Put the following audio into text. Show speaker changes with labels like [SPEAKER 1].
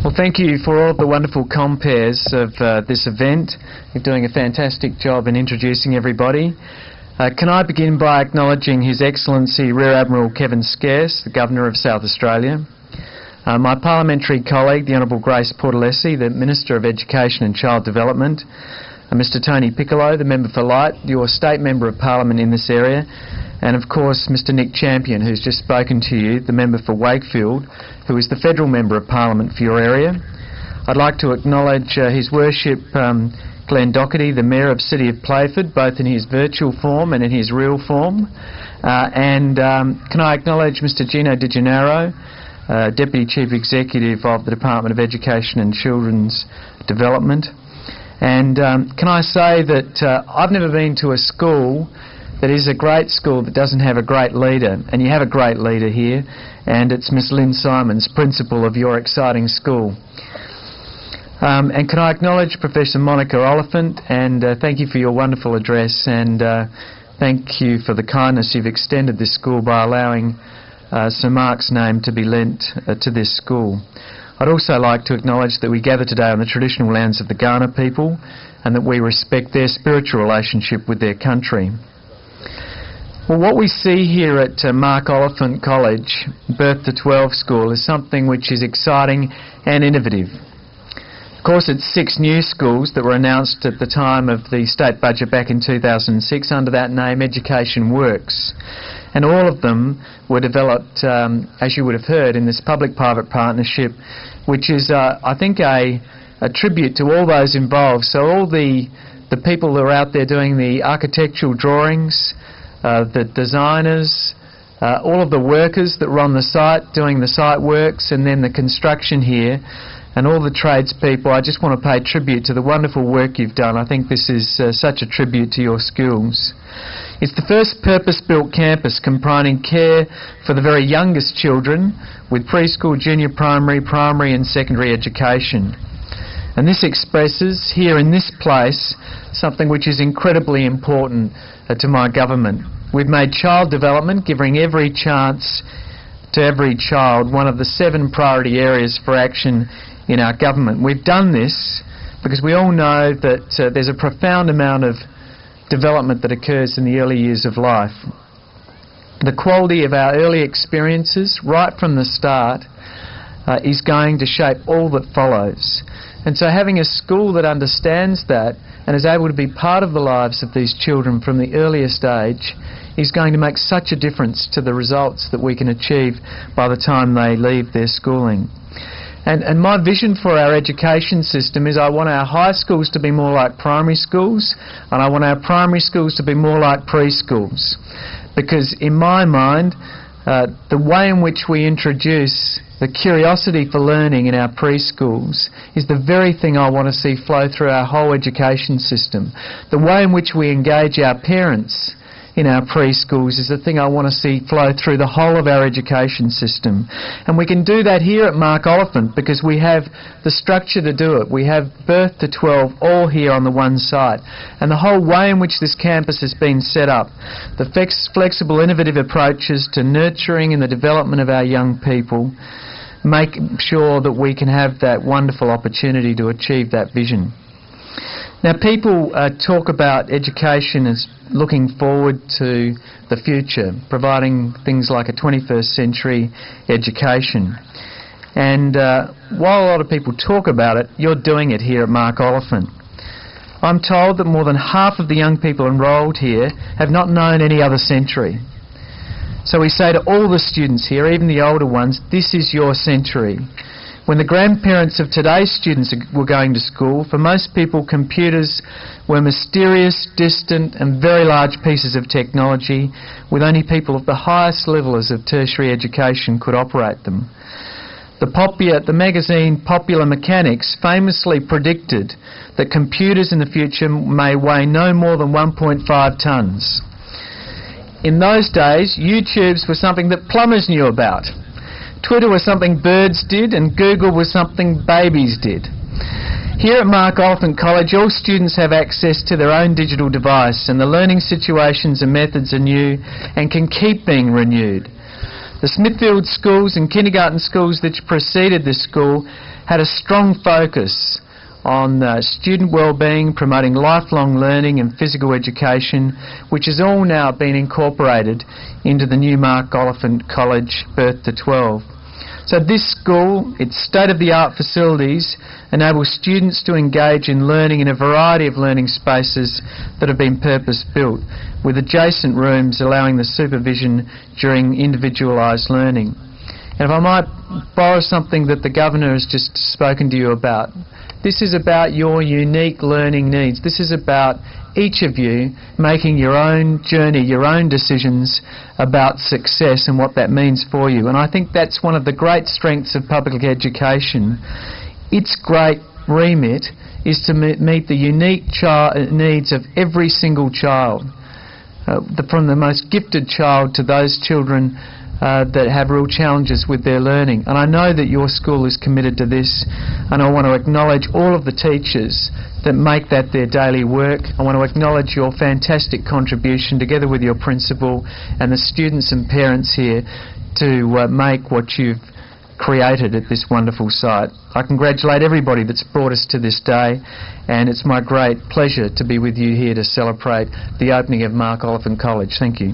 [SPEAKER 1] Well, thank you for all the wonderful compares of this event. You're doing a fantastic job in introducing everybody. Can I begin by acknowledging His Excellency Rear Admiral Kevin Scarce, the Governor of South Australia, my parliamentary colleague, the Honourable Grace Portalesi, the Minister of Education and Child Development, Mr Tony Piccolo, the Member for Light, your State Member of Parliament in this area, and of course Mr Nick Champion, who's just spoken to you, the Member for Wakefield, who is the Federal Member of Parliament for your area. I'd like to acknowledge His Worship Glenn Doherty, the Mayor of City of Playford, both in his virtual form and in his real form. Can I acknowledge Mr Gino Di Gennaro, Deputy Chief Executive of the Department of Education and Children's Development. And can I say that I've never been to a school that is a great school that doesn't have a great leader, and you have a great leader here, and it's Miss Lynn Simons, principal of your exciting school. And can I acknowledge Professor Monica Oliphant, and thank you for your wonderful address, and thank you for the kindness you've extended this school by allowing Sir Mark's name to be lent to this school. I'd also like to acknowledge that we gather today on the traditional lands of the Kaurna people, and that we respect their spiritual relationship with their country. Well, what we see here at Mark Oliphant College, Birth to 12 School, is something which is exciting and innovative. Of course, it's 6 new schools that were announced at the time of the state budget back in 2006 under that name, Education Works. And all of them were developed, as you would have heard, in this public-private partnership, which is, I think, a tribute to all those involved. So all the people who are out there doing the architectural drawings, the designers, all of the workers that were on the site doing the site works, and then the construction here, and all the tradespeople, I just want to pay tribute to the wonderful work you've done. I think this is such a tribute to your schools. It's the first purpose-built campus comprising care for the very youngest children with preschool, junior primary, primary and secondary education. And this expresses here in this place something which is incredibly important to my government. We've made child development, giving every chance to every child, one of the 7 priority areas for action in our government. We've done this because we all know that there's a profound amount of development that occurs in the early years of life. The quality of our early experiences right from the start is going to shape all that follows. And so having a school that understands that and is able to be part of the lives of these children from the earliest age is going to make such a difference to the results that we can achieve by the time they leave their schooling. And my vision for our education system is I want our high schools to be more like primary schools, and I want our primary schools to be more like preschools. Because in my mind, the way in which we introduce the curiosity for learning in our preschools is the very thing I want to see flow through our whole education system. The way in which we engage our parents in our preschools is the thing I want to see flow through the whole of our education system. And we can do that here at Mark Oliphant because we have the structure to do it. We have Birth to 12 all here on the one site. And the whole way in which this campus has been set up, the flexible, innovative approaches to nurturing and the development of our young people, make sure that we can have that wonderful opportunity to achieve that vision. Now, people talk about education as looking forward to the future, providing things like a 21st century education. And while a lot of people talk about it, you're doing it here at Mark Oliphant. I'm told that more than half of the young people enrolled here have not known any other century. So we say to all the students here, even the older ones, this is your century. When the grandparents of today's students were going to school, for most people computers were mysterious, distant and very large pieces of technology with only people of the highest levels of tertiary education could operate them. The magazine Popular Mechanics famously predicted that computers in the future may weigh no more than 1.5 tonnes. In those days, YouTubes were something that plumbers knew about. Twitter was something birds did, and Google was something babies did. Here at Mark Oliphant College, all students have access to their own digital device, and the learning situations and methods are new and can keep being renewed. The Smithfield schools and kindergarten schools that preceded this school had a strong focus on student wellbeing, promoting lifelong learning and physical education, which has all now been incorporated into the new MOC Opening College Birth to 12. So this school, its state-of-the-art facilities, enable students to engage in learning in a variety of learning spaces that have been purpose-built, with adjacent rooms allowing the supervision during individualised learning. And if I might borrow something that the Governor has just spoken to you about, this is about your unique learning needs. This is about each of you making your own journey, your own decisions about success and what that means for you. And I think that's one of the great strengths of public education. Its great remit is to meet the unique needs of every single child, from the most gifted child to those children that have real challenges with their learning. And I know that your school is committed to this, and I want to acknowledge all of the teachers that make that their daily work. I want to acknowledge your fantastic contribution together with your principal and the students and parents here to make what you've created at this wonderful site. I congratulate everybody that's brought us to this day, and it's my great pleasure to be with you here to celebrate the opening of MOC Opening College. Thank you.